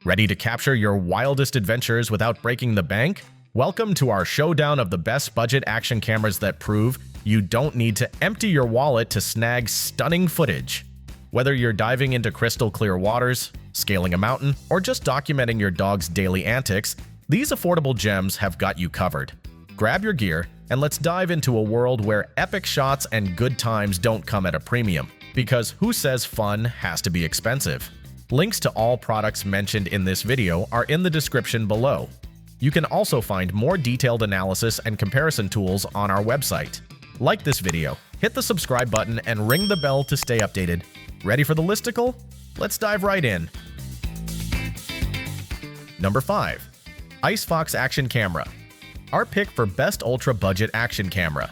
Ready to capture your wildest adventures without breaking the bank? Welcome to our showdown of the best budget action cameras that prove you don't need to empty your wallet to snag stunning footage. Whether you're diving into crystal clear waters, scaling a mountain, or just documenting your dog's daily antics, these affordable gems have got you covered. Grab your gear and let's dive into a world where epic shots and good times don't come at a premium. Because who says fun has to be expensive? Links to all products mentioned in this video are in the description below. You can also find more detailed analysis and comparison tools on our website. Like this video, hit the subscribe button, and ring the bell to stay updated. Ready for the listicle? Let's dive right in. Number 5. icefox Action Camera. Our pick for best ultra-budget action camera.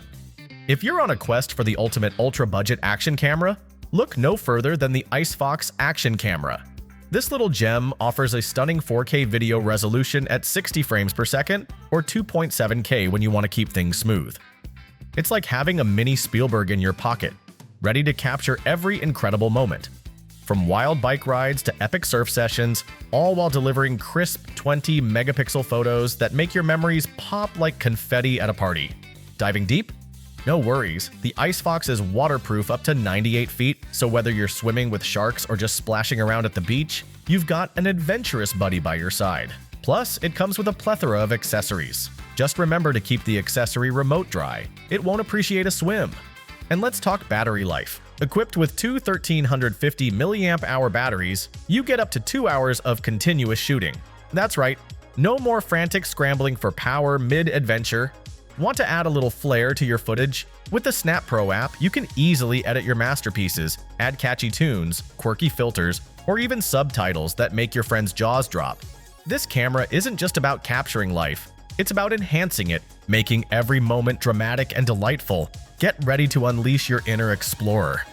If you're on a quest for the ultimate ultra-budget action camera, look no further than the icefox Action Camera. This little gem offers a stunning 4K video resolution at 60 frames per second or 2.7K when you want to keep things smooth. It's like having a mini Spielberg in your pocket, ready to capture every incredible moment. From wild bike rides to epic surf sessions, all while delivering crisp 20-megapixel photos that make your memories pop like confetti at a party. Diving deep? No worries, the icefox is waterproof up to 98 feet, so whether you're swimming with sharks or just splashing around at the beach, you've got an adventurous buddy by your side. Plus, it comes with a plethora of accessories. Just remember to keep the accessory remote dry. It won't appreciate a swim. And let's talk battery life. Equipped with two 1350 mAh batteries, you get up to 2 hours of continuous shooting. That's right, no more frantic scrambling for power mid-adventure. Want to add a little flair to your footage? With the Snap Pro app, you can easily edit your masterpieces, add catchy tunes, quirky filters, or even subtitles that make your friends' jaws drop. This camera isn't just about capturing life, it's about enhancing it, making every moment dramatic and delightful. Get ready to unleash your inner explorer.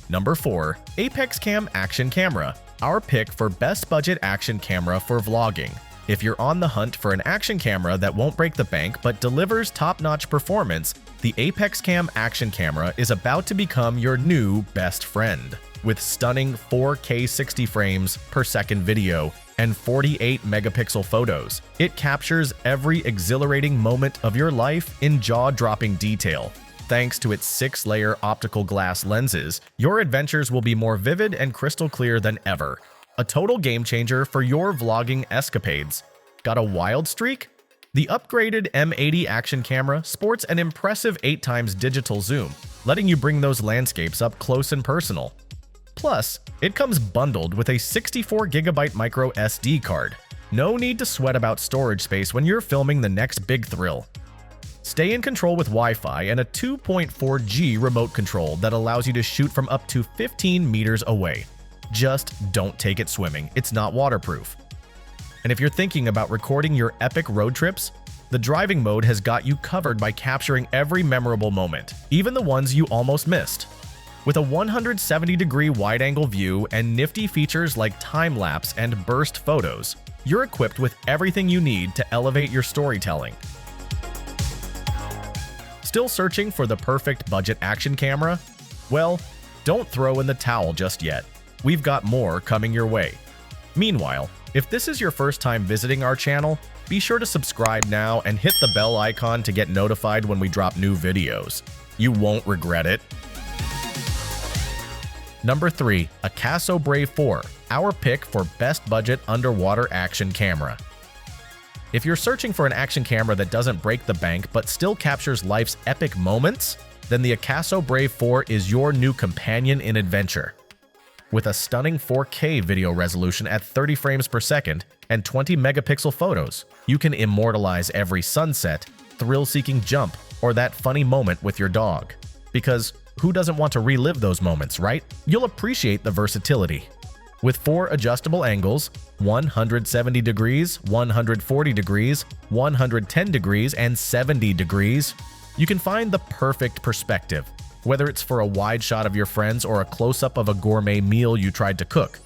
Number 4. Apexcam Action Camera. Our pick for best budget action camera for vlogging. If you're on the hunt for an action camera that won't break the bank but delivers top-notch performance, the Apexcam Action Camera is about to become your new best friend. With stunning 4K 60 frames per second video and 48 megapixel photos, it captures every exhilarating moment of your life in jaw-dropping detail. Thanks to its 6-layer optical glass lenses, your adventures will be more vivid and crystal clear than ever. A total game-changer for your vlogging escapades. Got a wild streak? The upgraded M80 Action Camera sports an impressive 8x digital zoom, letting you bring those landscapes up close and personal. Plus, it comes bundled with a 64GB micro SD card. No need to sweat about storage space when you're filming the next big thrill. Stay in control with Wi-Fi and a 2.4G remote control that allows you to shoot from up to 15 meters away. Just don't take it swimming, it's not waterproof. And if you're thinking about recording your epic road trips, the driving mode has got you covered by capturing every memorable moment, even the ones you almost missed. With a 170-degree wide-angle view and nifty features like time-lapse and burst photos, you're equipped with everything you need to elevate your storytelling. Still searching for the perfect budget action camera? Well, don't throw in the towel just yet. We've got more coming your way. Meanwhile, if this is your first time visiting our channel, be sure to subscribe now and hit the bell icon to get notified when we drop new videos. You won't regret it. Number 3. AKASO Brave 4, our pick for best budget underwater action camera. If you're searching for an action camera that doesn't break the bank but still captures life's epic moments, then the AKASO Brave 4 is your new companion in adventure. With a stunning 4K video resolution at 30 frames per second and 20 megapixel photos, you can immortalize every sunset, thrill-seeking jump, or that funny moment with your dog. Because who doesn't want to relive those moments, right? You'll appreciate the versatility. With 4 adjustable angles, 170 degrees, 140 degrees, 110 degrees, and 70 degrees, you can find the perfect perspective, whether it's for a wide shot of your friends or a close-up of a gourmet meal you tried to cook.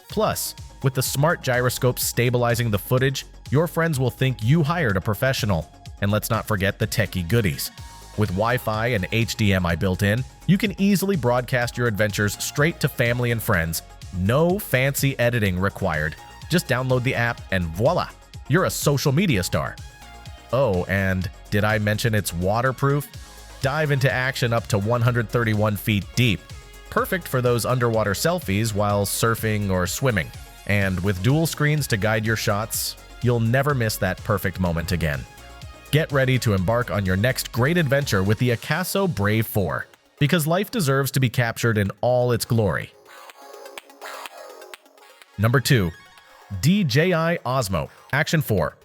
Plus, with the smart gyroscope stabilizing the footage, your friends will think you hired a professional. And let's not forget the techie goodies. With Wi-Fi and HDMI built in, you can easily broadcast your adventures straight to family and friends, No fancy editing required. Just download the app and voila, you're a social media star. Oh, and did I mention it's waterproof? Dive into action up to 131 feet deep. Perfect for those underwater selfies while surfing or swimming. And with dual screens to guide your shots, you'll never miss that perfect moment again. Get ready to embark on your next great adventure with the AKASO Brave 4, because life deserves to be captured in all its glory. Number 2. DJI Osmo Action 4.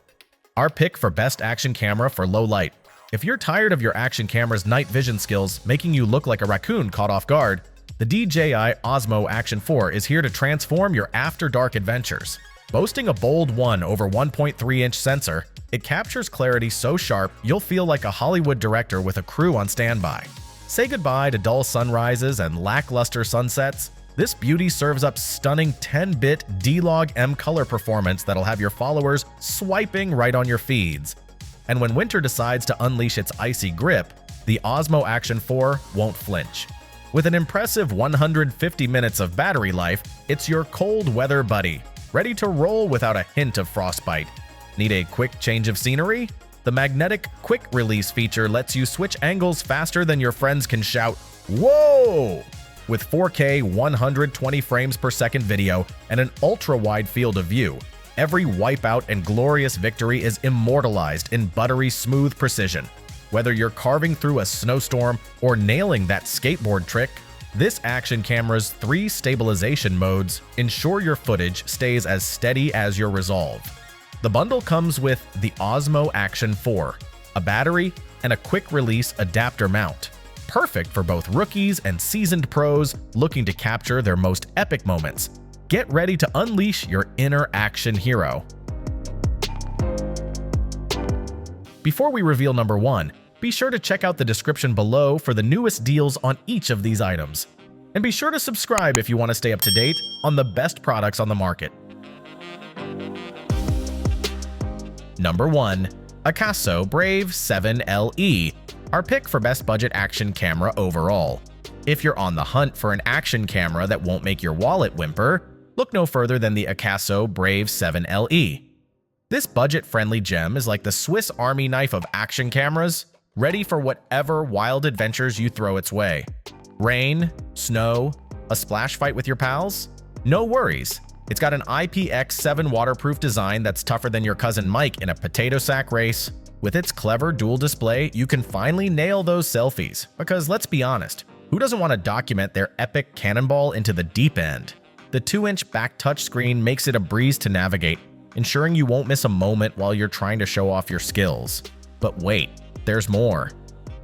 Our pick for best action camera for low light. If you're tired of your action camera's night vision skills making you look like a raccoon caught off guard, the DJI Osmo Action 4 is here to transform your after-dark adventures. Boasting a bold 1/1.3-inch sensor, it captures clarity so sharp you'll feel like a Hollywood director with a crew on standby. Say goodbye to dull sunrises and lackluster sunsets. This beauty serves up stunning 10-bit D-Log M color performance that'll have your followers swiping right on your feeds. And when winter decides to unleash its icy grip, the Osmo Action 4 won't flinch. With an impressive 150 minutes of battery life, it's your cold weather buddy, ready to roll without a hint of frostbite. Need a quick change of scenery? The magnetic quick release feature lets you switch angles faster than your friends can shout, "Whoa!" With 4K 120 frames per second video and an ultra-wide field of view, every wipeout and glorious victory is immortalized in buttery smooth precision. Whether you're carving through a snowstorm or nailing that skateboard trick, this action camera's 3 stabilization modes ensure your footage stays as steady as your resolve. The bundle comes with the Osmo Action 4, a battery, and a quick-release adapter mount. Perfect for both rookies and seasoned pros looking to capture their most epic moments. Get ready to unleash your inner action hero. Before we reveal number 1, be sure to check out the description below for the newest deals on each of these items. And be sure to subscribe if you want to stay up to date on the best products on the market. Number 1. AKASO Brave 7LE, our pick for best budget action camera overall. If you're on the hunt for an action camera that won't make your wallet whimper, look no further than the AKASO Brave 7LE. This budget-friendly gem is like the Swiss Army knife of action cameras, ready for whatever wild adventures you throw its way. Rain, snow, a splash fight with your pals? No worries. It's got an IPX7 waterproof design that's tougher than your cousin Mike in a potato sack race. With its clever dual display, you can finally nail those selfies. Because let's be honest, who doesn't want to document their epic cannonball into the deep end? The 2-inch back touchscreen makes it a breeze to navigate, ensuring you won't miss a moment while you're trying to show off your skills. But wait, there's more.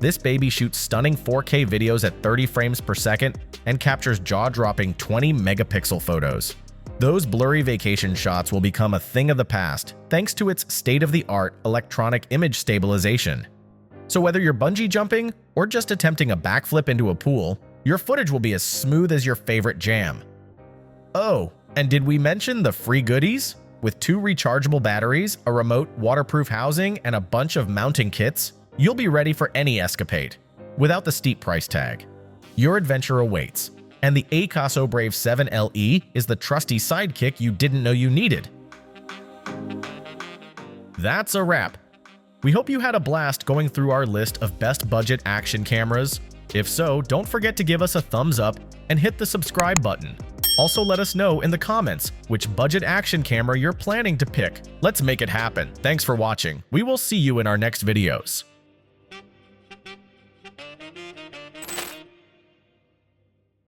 This baby shoots stunning 4K videos at 30 frames per second and captures jaw-dropping 20 megapixel photos. Those blurry vacation shots will become a thing of the past thanks to its state-of-the-art electronic image stabilization. So whether you're bungee jumping or just attempting a backflip into a pool, your footage will be as smooth as your favorite jam. Oh, and did we mention the free goodies? With 2 rechargeable batteries, a remote waterproof housing, and a bunch of mounting kits, you'll be ready for any escapade, without the steep price tag. Your adventure awaits, and the AKASO Brave 7LE is the trusty sidekick you didn't know you needed. That's a wrap. We hope you had a blast going through our list of best budget action cameras. If so, don't forget to give us a thumbs up and hit the subscribe button. Also, let us know in the comments which budget action camera you're planning to pick. Let's make it happen. Thanks for watching. We will see you in our next videos.